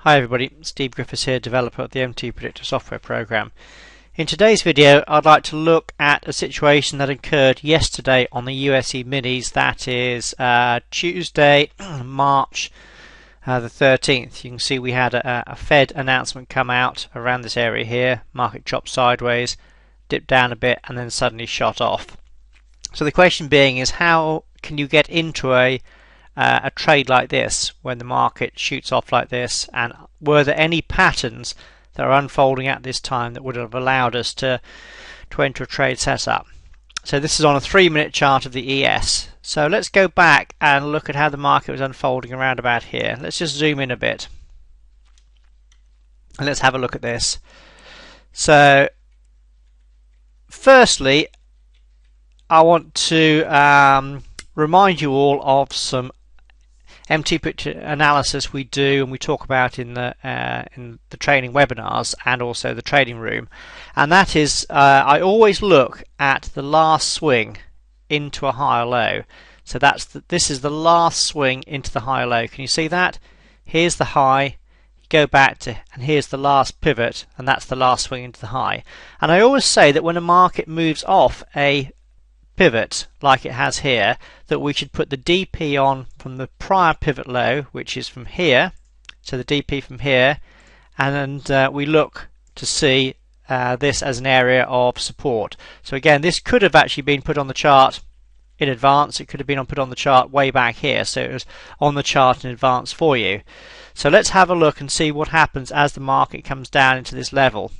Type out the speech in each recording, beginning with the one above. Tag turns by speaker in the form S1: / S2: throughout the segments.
S1: Hi everybody, Steve Griffiths here, developer of the MT Predictor software program. In today's video I'd like to look at a situation that occurred yesterday on the USE Minis, that is Tuesday, March the 13th. You can see we had a Fed announcement come out around this area here, market chopped sideways, dipped down a bit and then suddenly shot off. So the question being is, how can you get into a trade like this when the market shoots off like this, and were there any patterns that are unfolding at this time that would have allowed us to enter a trade setup? So this is on a 3-minute chart of the ES. So let's go back and look at how the market was unfolding around about here. Let's just zoom in a bit and let's have a look at this. So firstly I want to remind you all of some MT Predictor analysis we do and we talk about in the training webinars and also the trading room, and that is I always look at the last swing into a higher low. So this is the last swing into the higher low. Can you see that? Here's the high, you go back to, and here's the last pivot, and that's the last swing into the high. And I always say that when a market moves off a pivot like it has here, that we should put the DP on from the prior pivot low, which is from here, so the DP from here, and we look to see this as an area of support. So again, this could have actually been put on the chart in advance. It could have been put on the chart way back here, so it was on the chart in advance for you. So let's have a look and see what happens as the market comes down into this level.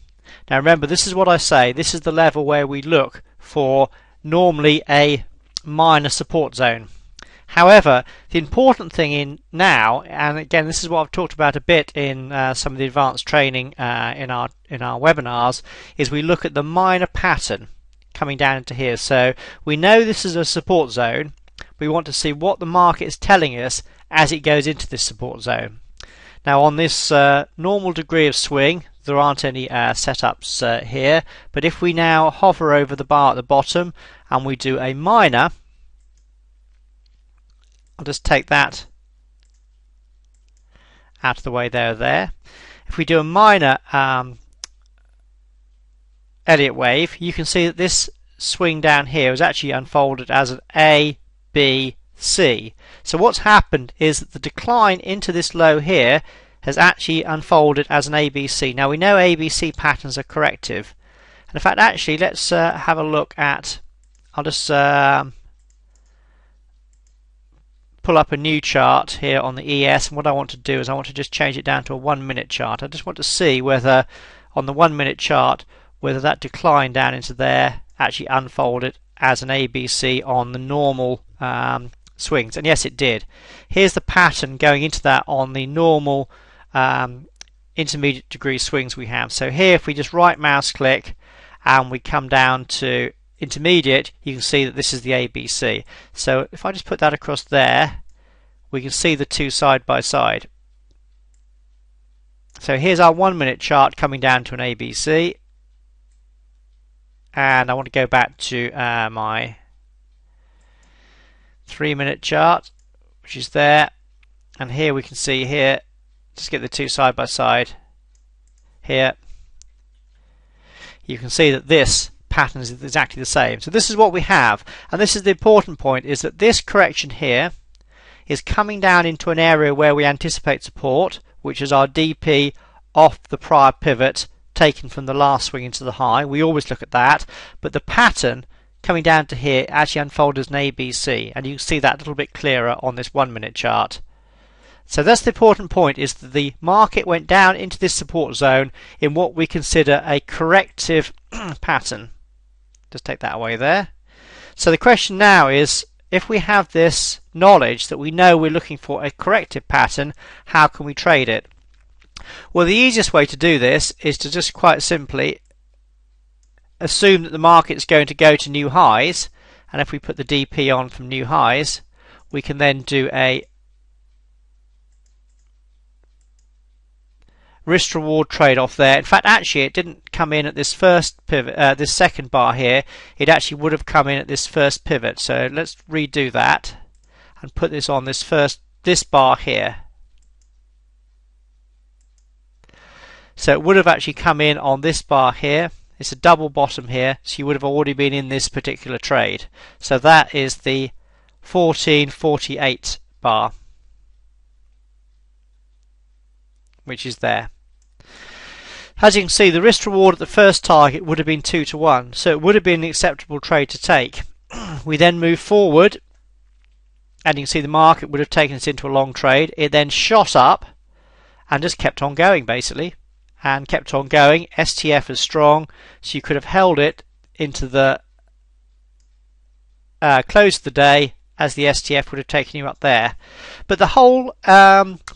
S1: Now remember, this is what I say, this is the level where we look for normally a minor support zone. However, the important thing in now, and again this is what I've talked about a bit in some of the advanced training in our webinars, is we look at the minor pattern coming down into here. So we know this is a support zone. We want to see what the market is telling us as it goes into this support zone. Now on this normal degree of swing, there aren't any setups here, but if we now hover over the bar at the bottom and we do a minor, I'll just take that out of the way there. If we do a minor Elliott wave, you can see that this swing down here is actually unfolded as an A, B, C. So what's happened is that the decline into this low here has actually unfolded as an ABC. Now we know ABC patterns are corrective, and in fact actually let's have a look at, I'll just pull up a new chart here on the ES, and what I want to do is I want to just change it down to a 1-minute chart. I just want to see whether on the 1-minute chart whether that decline down into there actually unfolded as an ABC on the normal swings, and yes it did. Here's the pattern going into that on the normal intermediate degree swings we have. So here if we just right mouse click and we come down to intermediate, you can see that this is the ABC. So if I just put that across there, we can see the two side by side. So here's our 1-minute chart coming down to an ABC, and I want to go back to my 3-minute chart, which is there, and here we can see here, just get the two side by side here, you can see that this pattern is exactly the same. So this is what we have, and this is the important point, is that this correction here is coming down into an area where we anticipate support, which is our DP off the prior pivot taken from the last swing into the high. We always look at that, but the pattern coming down to here actually unfolds as an ABC, and you can see that a little bit clearer on this 1-minute chart. So that's the important point, is that the market went down into this support zone in what we consider a corrective pattern. Just take that away there. So the question now is, if we have this knowledge that we know we're looking for a corrective pattern, how can we trade it? Well, the easiest way to do this is to just quite simply assume that the market is going to go to new highs, and if we put the DP on from new highs, we can then do a risk reward trade-off there. In fact actually it didn't come in at this first pivot, this second bar here, it actually would have come in at this first pivot. So let's redo that and put this on this bar here. So it would have actually come in on this bar here. It's a double bottom here, so you would have already been in this particular trade. So that is the 1448 bar, which is there. As you can see, the risk reward at the first target would have been 2 to 1, so it would have been an acceptable trade to take. We then move forward, and you can see the market would have taken us into a long trade. It then shot up and just kept on going, basically, and kept on going. STF is strong, so you could have held it into the close of the day, as the STF would have taken you up there. But the whole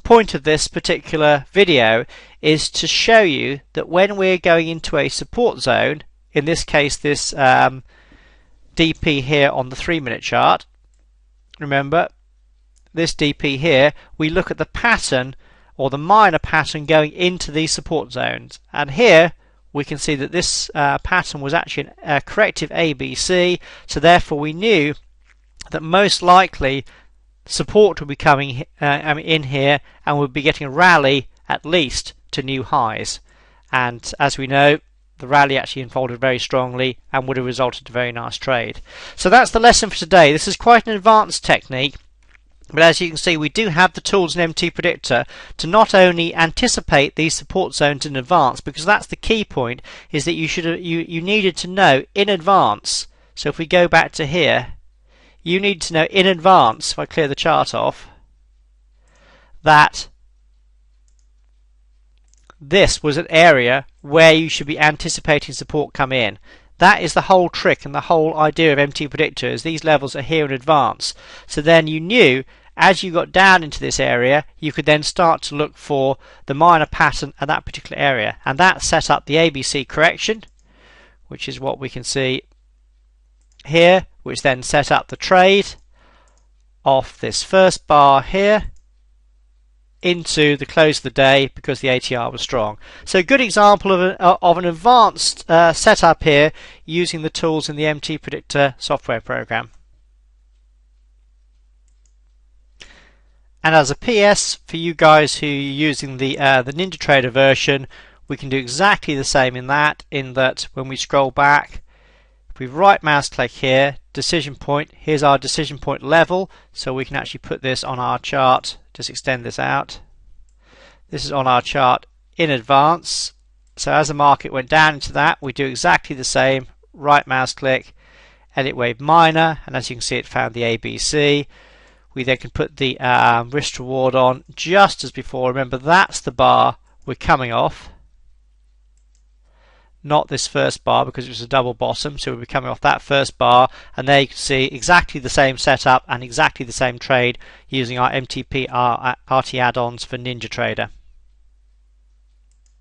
S1: point of this particular video is to show you that when we're going into a support zone, in this case this DP here on the 3-minute chart, remember this DP here, we look at the pattern or the minor pattern going into these support zones, and here we can see that this pattern was actually a corrective ABC, so therefore we knew that most likely support would be coming in here and we'll be getting a rally at least to new highs. And as we know, the rally actually unfolded very strongly and would have resulted in a very nice trade. So that's the lesson for today. This is quite an advanced technique, but as you can see, we do have the tools in MT Predictor to not only anticipate these support zones in advance, because that's the key point, is that you needed to know in advance. So if we go back to here, you need to know in advance, if I clear the chart off, that this was an area where you should be anticipating support come in. That is the whole trick and the whole idea of MT Predictor, is these levels are here in advance. So then you knew as you got down into this area, you could then start to look for the minor pattern at that particular area. And that set up the ABC correction, which is what we can see here, which then set up the trade off this first bar here into the close of the day because the ATR was strong. So a good example of an advanced setup here using the tools in the MT Predictor software program. And as a PS for you guys who are using the NinjaTrader version, we can do exactly the same in that when we scroll back, if we right mouse click here, decision point, here's our decision point level, so we can actually put this on our chart. Just extend this out. This is on our chart in advance. So as the market went down into that, we do exactly the same. Right mouse click, edit wave minor, and as you can see, it found the ABC. We then can put the risk reward on just as before. Remember, that's the bar we're coming off, not this first bar because it was a double bottom, so we'll be coming off that first bar, and there you can see exactly the same setup and exactly the same trade using our MTP RT add-ons for NinjaTrader.